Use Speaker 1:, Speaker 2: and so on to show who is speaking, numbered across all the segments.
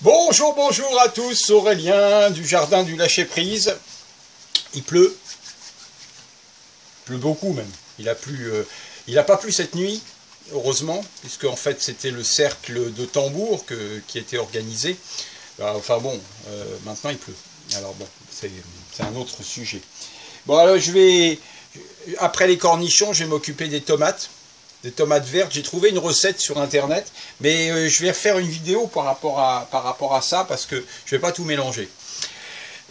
Speaker 1: Bonjour, bonjour à tous, Aurélien du jardin du lâcher-prise. Il pleut beaucoup même. Il a pas plu cette nuit, heureusement, puisque en fait c'était le cercle de tambour qui était organisé. Enfin bon, maintenant il pleut. Alors bon, c'est un autre sujet. Bon alors après les cornichons, je vais m'occuper des tomates vertes. J'ai trouvé une recette sur internet, mais je vais faire une vidéo par rapport à ça, parce que je ne vais pas tout mélanger.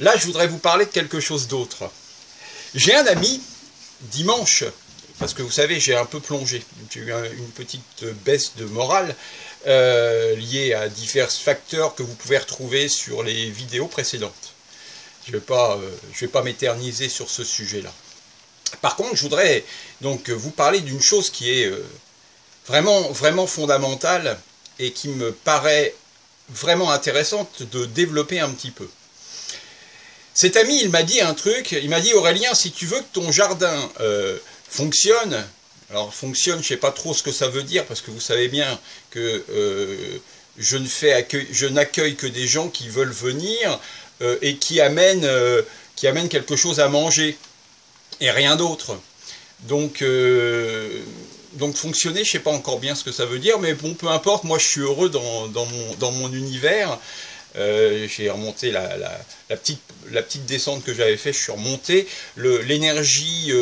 Speaker 1: Là, je voudrais vous parler de quelque chose d'autre. J'ai un ami, dimanche, parce que vous savez, j'ai un peu plongé. J'ai eu une petite baisse de morale liée à divers facteurs que vous pouvez retrouver sur les vidéos précédentes. Je ne vais pas m'éterniser sur ce sujet-là. Par contre, je voudrais donc vous parler d'une chose qui est vraiment fondamentale et qui me paraît vraiment intéressante de développer un petit peu. Cet ami, il m'a dit un truc, il m'a dit « Aurélien, si tu veux que ton jardin fonctionne », alors fonctionne, je ne sais pas trop ce que ça veut dire, parce que vous savez bien que je n'accueille que des gens qui veulent venir et qui amènent quelque chose à manger. Et rien d'autre. Donc fonctionner, je ne sais pas encore bien ce que ça veut dire, mais bon, peu importe, moi je suis heureux dans mon univers. J'ai remonté la petite descente que j'avais fait, je suis remonté. L'énergie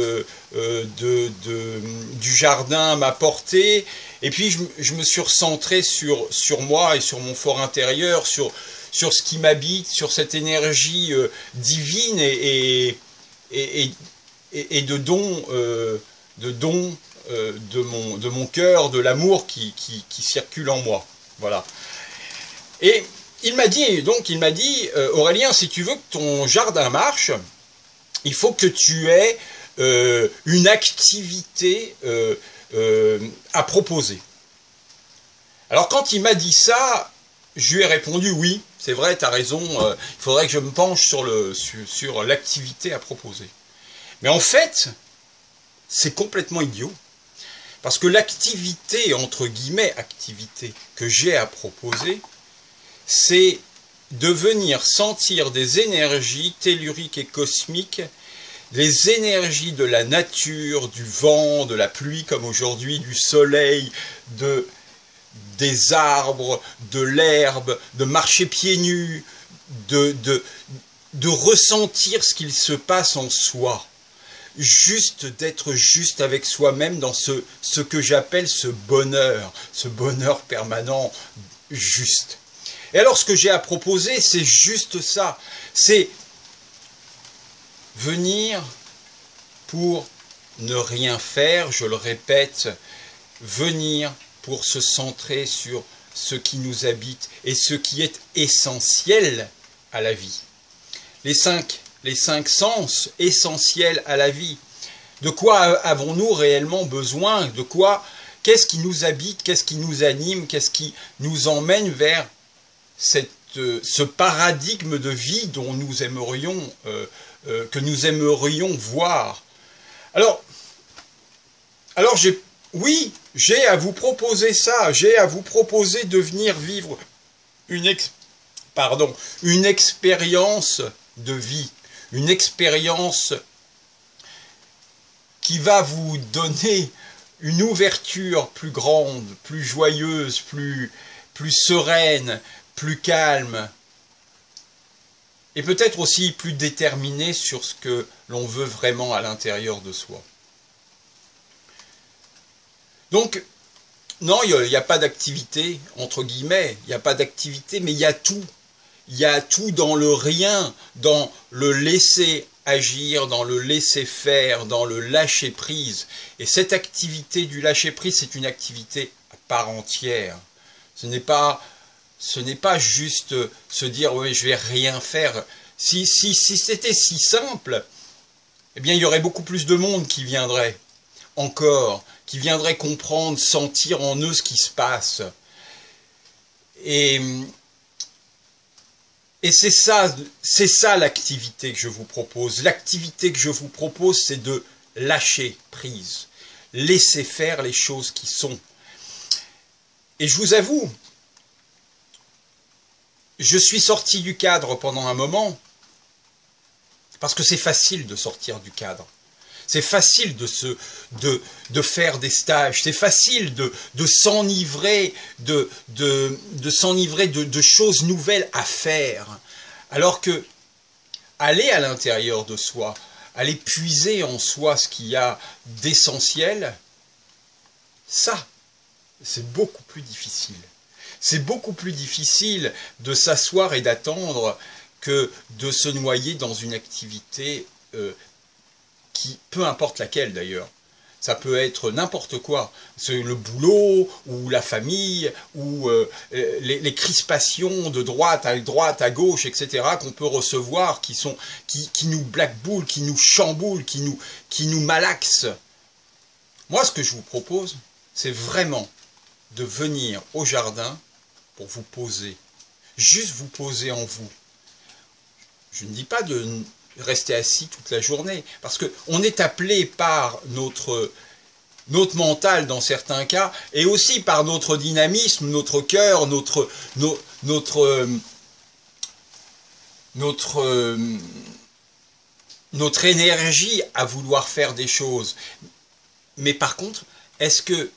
Speaker 1: du jardin m'a porté, et puis je me suis recentré sur moi et sur mon fort intérieur, sur ce qui m'habite, sur cette énergie divine et de don de mon cœur, de l'amour qui circule en moi. Voilà. Et il m'a dit, Aurélien, si tu veux que ton jardin marche, il faut que tu aies une activité à proposer. Alors quand il m'a dit ça, je lui ai répondu oui, c'est vrai, tu as raison, il faudrait que je me penche sur l'activité à proposer. Mais en fait, c'est complètement idiot, parce que l'activité, entre guillemets, activité que j'ai à proposer, c'est de venir sentir des énergies telluriques et cosmiques, les énergies de la nature, du vent, de la pluie comme aujourd'hui, du soleil, des arbres, de l'herbe, de marcher pieds nus, de ressentir ce qu'il se passe en soi. Juste d'être juste avec soi-même dans ce que j'appelle ce bonheur permanent, juste. Et alors ce que j'ai à proposer, c'est juste ça, c'est venir pour ne rien faire, je le répète, venir pour se centrer sur ce qui nous habite et ce qui est essentiel à la vie. Les cinq sens essentiels à la vie. De quoi avons-nous réellement besoin? Qu'est-ce qui nous habite? Qu'est-ce qui nous anime? Qu'est-ce qui nous emmène vers ce paradigme de vie dont nous aimerions, que nous aimerions voir? Alors j'ai à vous proposer ça. J'ai à vous proposer de venir vivre une expérience de vie. Une expérience qui va vous donner une ouverture plus grande, plus joyeuse, plus sereine, plus calme, et peut-être aussi plus déterminée sur ce que l'on veut vraiment à l'intérieur de soi. Donc, non, il n'y a pas d'activité, entre guillemets, il n'y a pas d'activité, mais il y a tout. Il y a tout dans le rien, dans le laisser agir, dans le laisser faire, dans le lâcher prise. Et cette activité du lâcher prise, c'est une activité à part entière. Ce n'est pas juste se dire oui, je vais rien faire. Si c'était si simple, eh bien il y aurait beaucoup plus de monde qui viendrait encore, qui viendrait comprendre, sentir en eux ce qui se passe. Et c'est ça l'activité que je vous propose. L'activité que je vous propose, c'est de lâcher prise. Laisser faire les choses qui sont. Et je vous avoue, je suis sorti du cadre pendant un moment, parce que c'est facile de sortir du cadre. C'est facile de faire des stages, c'est facile de s'enivrer s'enivrer de choses nouvelles à faire. Alors que aller à l'intérieur de soi, aller puiser en soi ce qu'il y a d'essentiel, ça, c'est beaucoup plus difficile. C'est beaucoup plus difficile de s'asseoir et d'attendre que de se noyer dans une activité qui, peu importe laquelle d'ailleurs, ça peut être n'importe quoi, c'est le boulot, ou la famille, ou les crispations de droite, à gauche, etc., qu'on peut recevoir, qui nous blackboulent, qui nous chamboulent, qui nous malaxent. Moi, ce que je vous propose, c'est vraiment de venir au jardin pour vous poser, juste vous poser en vous. Je ne dis pas de rester assis toute la journée, parce qu'on est appelé par notre mental dans certains cas, et aussi par notre dynamisme, notre cœur, notre énergie à vouloir faire des choses. Mais par contre, est-ce que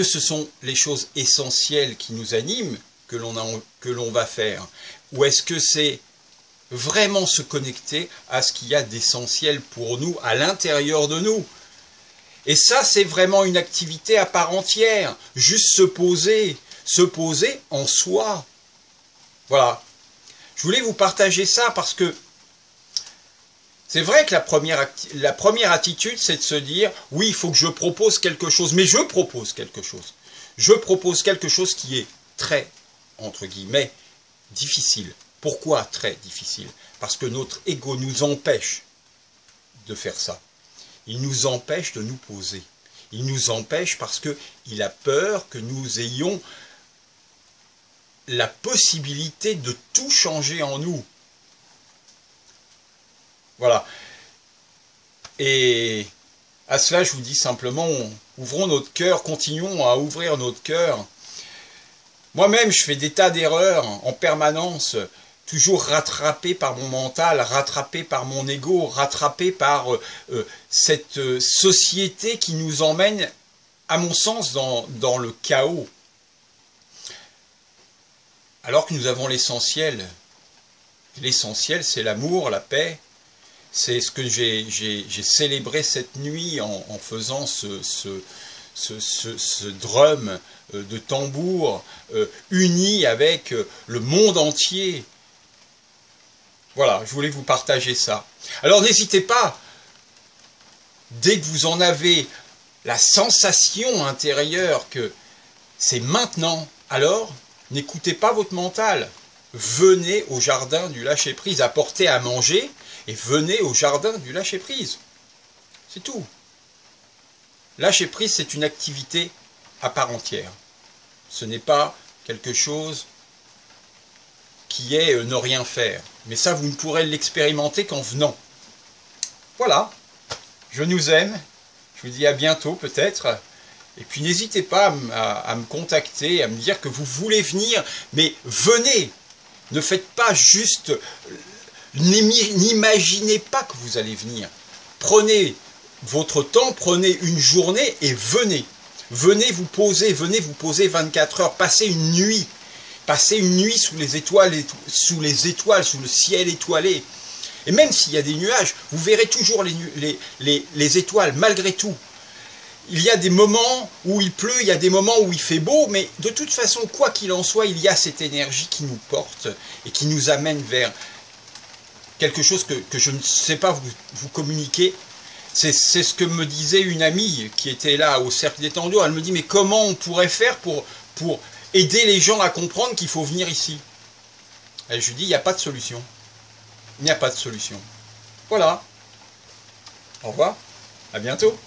Speaker 1: ce sont les choses essentielles qui nous animent que l'on va faire? Ou est-ce que c'est vraiment se connecter à ce qu'il y a d'essentiel pour nous, à l'intérieur de nous? Et ça, c'est vraiment une activité à part entière. Juste se poser en soi. Voilà. Je voulais vous partager ça parce que c'est vrai que la première attitude, c'est de se dire, oui, il faut que je propose quelque chose, mais je propose quelque chose. Je propose quelque chose qui est très, entre guillemets, difficile. Pourquoi très difficile? Parce que notre ego nous empêche de faire ça. Il nous empêche de nous poser. Il nous empêche parce qu'il a peur que nous ayons la possibilité de tout changer en nous. Voilà. Et à cela, je vous dis simplement, ouvrons notre cœur, continuons à ouvrir notre cœur. Moi-même, je fais des tas d'erreurs en permanence, toujours rattrapé par mon mental, rattrapé par mon ego, rattrapé par cette société qui nous emmène, à mon sens, dans le chaos. Alors que nous avons l'essentiel. L'essentiel, c'est l'amour, la paix. C'est ce que j'ai célébré cette nuit en faisant ce drum de tambour uni avec le monde entier. Voilà, je voulais vous partager ça. Alors n'hésitez pas, dès que vous en avez la sensation intérieure que c'est maintenant, alors n'écoutez pas votre mental. Venez au jardin du lâcher-prise, apportez à manger et venez au jardin du lâcher-prise. C'est tout. Lâcher-prise, c'est une activité à part entière. Ce n'est pas quelque chose qui est ne rien faire. Mais ça, vous ne pourrez l'expérimenter qu'en venant. Voilà. Je nous aime. Je vous dis à bientôt peut-être. Et puis n'hésitez pas à me contacter, à me dire que vous voulez venir. Mais venez. Ne faites pas juste... N'imaginez pas que vous allez venir. Prenez votre temps, prenez une journée et venez. Venez vous poser 24 heures, passez une nuit sous les étoiles, sous le ciel étoilé. Et même s'il y a des nuages, vous verrez toujours les étoiles, malgré tout. Il y a des moments où il pleut, il y a des moments où il fait beau, mais de toute façon, quoi qu'il en soit, il y a cette énergie qui nous porte et qui nous amène vers quelque chose que je ne sais pas vous communiquer. C'est ce que me disait une amie qui était là au Cercle des Tandours. Elle me dit, mais comment on pourrait faire pour aider les gens à comprendre qu'il faut venir ici? Et je lui dis, il n'y a pas de solution. Il n'y a pas de solution. Voilà. Au revoir. À bientôt.